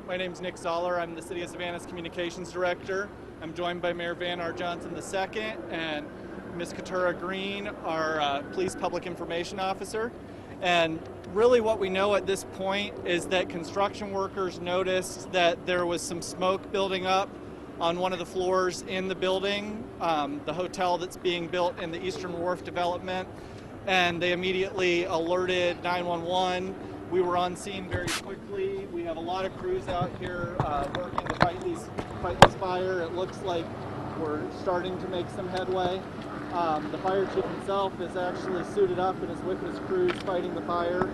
My name's Nick Zoller. I'm the City of Savannah's Communications Director. I'm joined by Mayor Van R. Johnson II and Ms. Katura Green, our Police Public Information Officer. And really what we know at this point is that construction workers noticed that there was some smoke building up on one of the floors in the building, the hotel that's being built in the Eastern Wharf development, and they immediately alerted 911. We were on scene very quickly. We have a lot of crews out here working to fight this fire. It looks like we're starting to make some headway. The fire chief himself is actually suited up and is with his crews fighting the fire.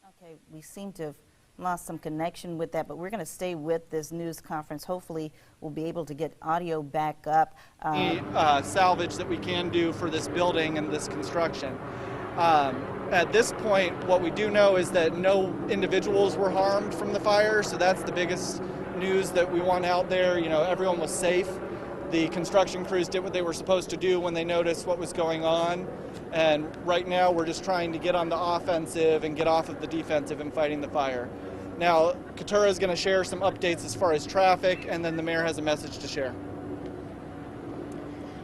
Okay, we seem to have lost some connection with that, but we're going to stay with this news conference. Hopefully we'll be able to get audio back up. Salvage that we can do for this building and this construction. At this point, what we do know is that no individuals were harmed from the fire, so that's the biggest news that we want out there. You know, everyone was safe. The construction crews did what they were supposed to do when they noticed what was going on, and right now we're just trying to get on the offensive and get off of the defensive in fighting the fire. Now, Katura is going to share some updates as far as traffic, and then the mayor has a message to share.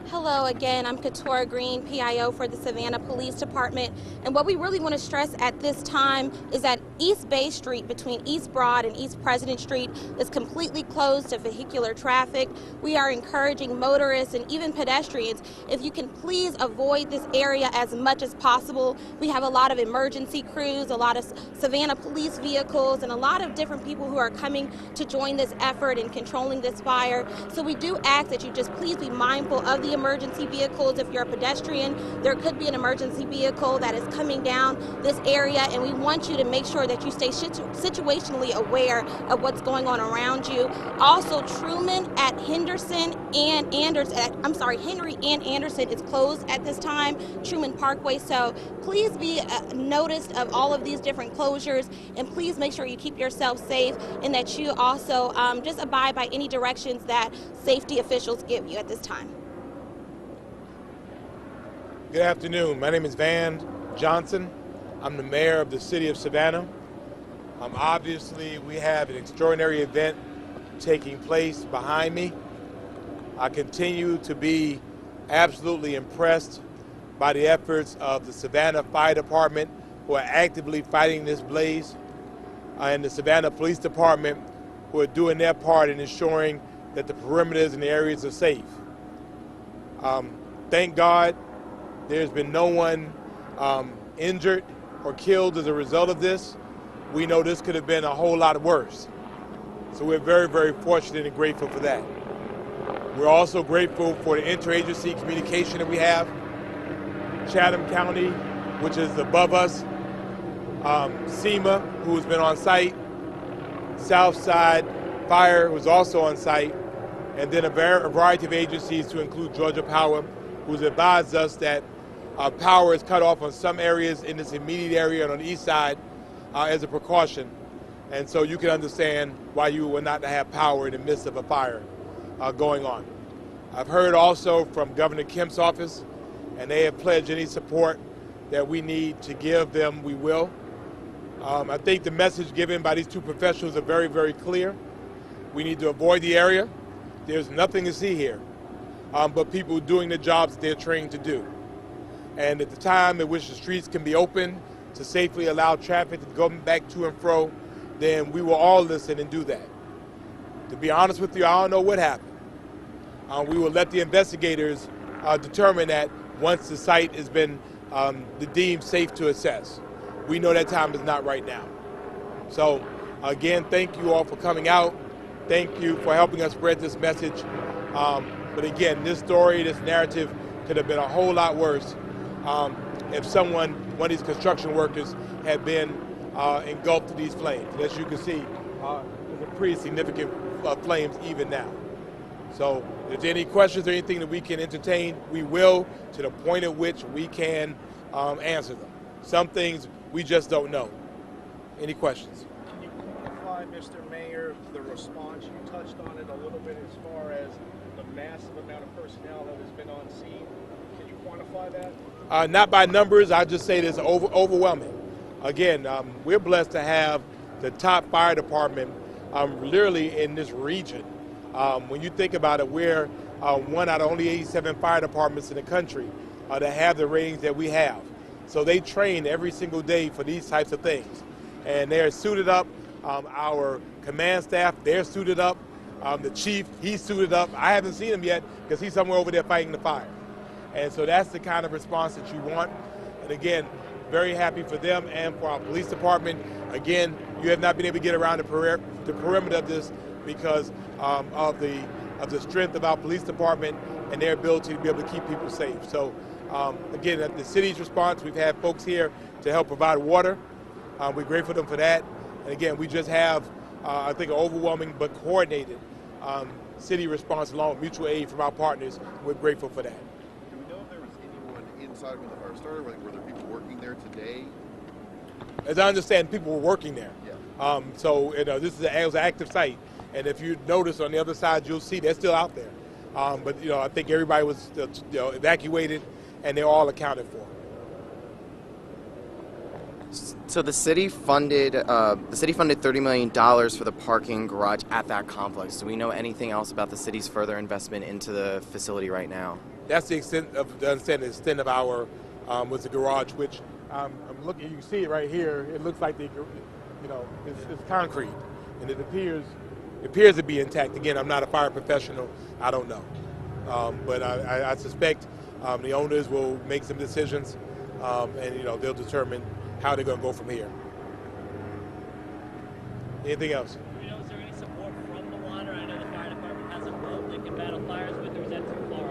Hello again, I'm Katura Green, PIO for the Savannah Police Department, and what we really want to stress at this time is that East Bay Street between East Broad and East President Street is completely closed to vehicular traffic. We are encouraging motorists and even pedestrians, if you can please avoid this area as much as possible. We have a lot of emergency crews, a lot of Savannah police vehicles, and a lot of different people who are coming to join this effort in controlling this fire. So we do ask that you just please be mindful of the emergency vehicles. If you're a pedestrian, there could be an emergency vehicle that is coming down this area, and we want you to make sure that you stay situationally aware of what's going on around you. Also, Truman at Henderson and Anderson, Henry and Anderson is closed at this time, Truman Parkway, so please be noticed of all of these different closures, and please make sure you keep yourself safe and that you also just abide by any directions that safety officials give you at this time. Good afternoon. My name is Van Johnson. I'm the mayor of the city of Savannah. Obviously, we have an extraordinary event taking place behind me. I continue to be absolutely impressed by the efforts of the Savannah Fire Department, who are actively fighting this blaze, and the Savannah Police Department, who are doing their part in ensuring that the perimeters and the areas are safe. Thank God there's been no one injured or killed as a result of this. We know this could have been a whole lot worse. So we're very, very fortunate and grateful for that. We're also grateful for the interagency communication that we have. Chatham County, which is above us, SEMA, who's been on site, Southside Fire, who's also on site, and then a variety of agencies to include Georgia Power, who's advised us that power is cut off on some areas in this immediate area and on the east side as a precaution. And so you can understand why you would not have power in the midst of a fire going on. I've heard also from Governor Kemp's office, and they have pledged any support that we need to give them, we will. I think the message given by these two professionals are very, very clear. We need to avoid the area. There's nothing to see here but people doing the jobs they're trained to do. And at the time at which the streets can be open to safely allow traffic to go back to and fro, then we will all listen and do that. To be honest with you, I don't know what happened. We will let the investigators determine that once the site has been deemed safe to assess. We know that time is not right now. So again, thank you all for coming out. Thank you for helping us spread this message. But again, this story, this narrative could have been a whole lot worse if one of these construction workers had been engulfed in these flames. And as you can see, there's a pretty significant flames even now. So if there are any questions or anything that we can entertain, we will, to the point at which we can answer them. Some things we just don't know. Any questions? Can you quantify, Mr. Mayor, the response? You touched on it a little bit as far as the massive amount of personnel that has been on scene. quantify that? Not by numbers, I just say it's overwhelming. Again, we're blessed to have the top fire department literally in this region. When you think about it, we're one out of only 87 fire departments in the country that have the ratings that we have. So they train every single day for these types of things. And they're suited up. Our command staff, they're suited up. The chief, he's suited up. I haven't seen him yet because he's somewhere over there fighting the fire. And so that's the kind of response that you want. And again, very happy for them and for our police department. Again, you have not been able to get around the perimeter of this because of the strength of our police department and their ability to be able to keep people safe. So again, the city's response, we've had folks here to help provide water. We're grateful to them for that. And again, we just have, I think, an overwhelming but coordinated city response along with mutual aid from our partners. We're grateful for that. Do we know if there was anyone inside when the fire started? Were there people working there today? As I understand, people were working there. Yeah. So this is an active site. And if you notice on the other side, you'll see they're still out there. But I think everybody was evacuated and they're all accounted for. So the city funded $30 million for the parking garage at that complex. Do we know anything else about the city's further investment into the facility right now? That's the extent of the extent of our was the garage, which I'm looking. You can see it right here. It looks like it's concrete, and it appears to be intact. Again, I'm not a fire professional. I don't know, but I suspect the owners will make some decisions, and they'll determine how they're going to go from here. Anything else? Is there any support from the water? I know the fire department has a boat they can battle fires with, or is that too far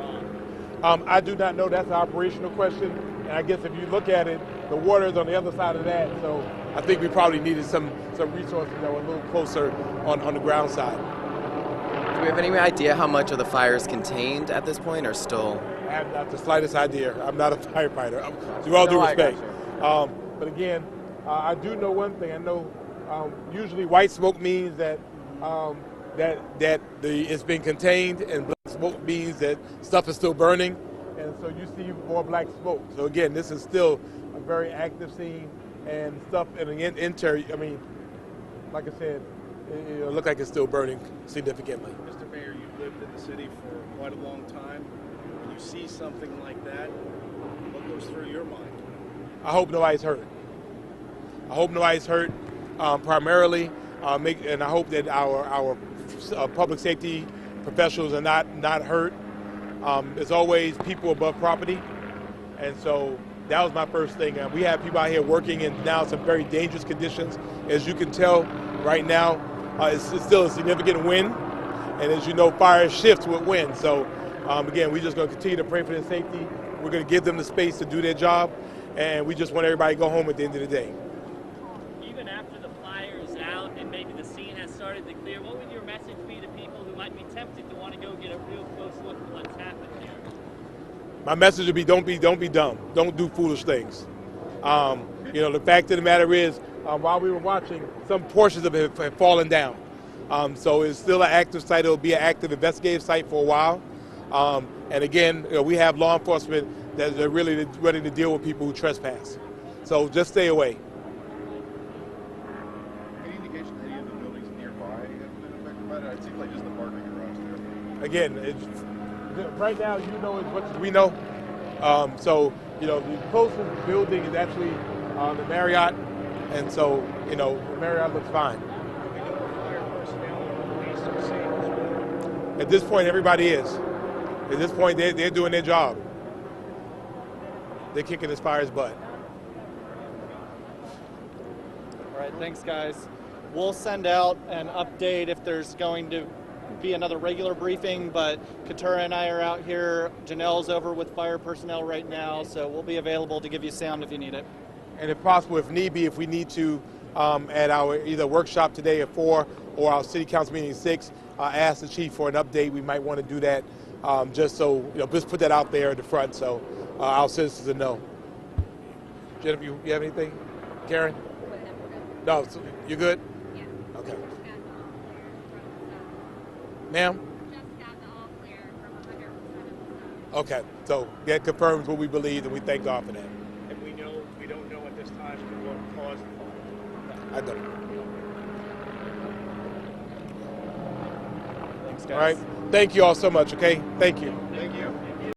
off? I do not know. That's an operational question. And I guess if you look at it, the water is on the other side of that. So I think we probably needed some resources that were a little closer on the ground side. Do we have any idea how much of the fire is contained at this point, or still? I have not the slightest idea. I'm not a firefighter. With all due respect. But again, I do know one thing. I know usually white smoke means that it's been contained, and black smoke means that stuff is still burning, and so you see more black smoke. So again, this is still a very active scene, and stuff in the interior. I mean, like I said, it looks like it's still burning significantly. Mr. Mayor, you've lived in the city for quite a long time. When you see something like that, what goes through your mind? I hope nobody's hurt. Primarily, and I hope that our public safety professionals are not hurt. There's always people above property, and so that was my first thing. We have people out here working in now some very dangerous conditions. As you can tell, right now, it's still a significant wind, and as you know, fire shifts with wind. So again, we're just going to continue to pray for their safety. We're going to give them the space to do their job. And we just want everybody to go home at the end of the day. Even after the fire is out and maybe the scene has started to clear, what would your message be to people who might be tempted to want to go get a real close look at what's happened here? My message would be don't be dumb. Don't do foolish things. The fact of the matter is, while we were watching, some portions of it have fallen down. So it's still an active site. It'll be an active investigative site for a while. And again, we have law enforcement that are really ready to deal with people who trespass. So just stay away. Any indication that any of the buildings nearby have been affected by that? It seems like just the parking garage there. Again, right now, as much as we know. So the closest building is actually the Marriott, and so the Marriott looks fine. At this point, everybody is. At this point, they're doing their job. They're kicking this fire's butt. All right, thanks, guys. We'll send out an update if there's going to be another regular briefing, but Katura and I are out here. Janelle's over with fire personnel right now, so we'll be available to give you sound if you need it. And if possible, if need be, if we need to, at our either workshop today at 4 or our city council meeting at 6, ask the chief for an update. We might want to do that just so, just put that out there at the front so our citizens will know. Jennifer, you have anything? Karen? No, so you good? Yeah. Okay. Ma'am? Just got the all clear from 100% of the Okay, so that confirms what we believe, and we thank God for that. And we don't know at this time what caused the fire. I don't. Thanks, guys. All right. Thank you all so much. Okay. Thank you. Thank you.